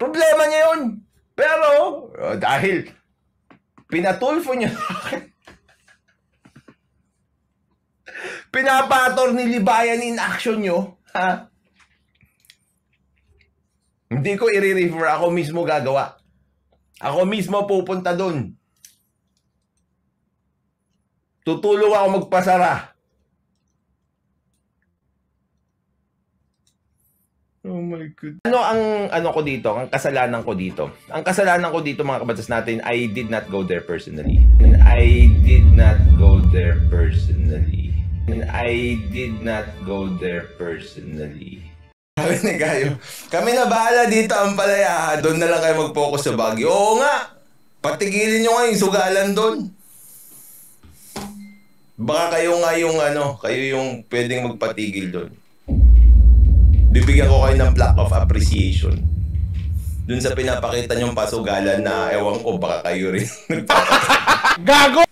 Problema niya yun. Pero, dahil pinatulfo niya pinapator ni Libayan in action nyo, ha? Hindi ko i-refer, ako mismo gagawa. Ako mismo pupunta dun. Tutulong ako magpasara. Oh my God. Ano ang ko dito? Ang kasalanan ko dito? Ang kasalanan ko dito, mga kabatas natin, I did not go there personally. I did not go there personally. I did not go there personally. Sabi ni Gayo, kami na bahala dito ang palaya. Doon na lang kayo mag-focus sa Baguio. Oo nga. Patigilin nyo nga yung sugalan doon. Baka kayo nga yung kayo yung pwedeng magpatigil doon. Bibigyan ko kayo ng plaque of appreciation. Doon sa pinapakita nyong pasugalan na ewan ko baka kayo rin. Gago!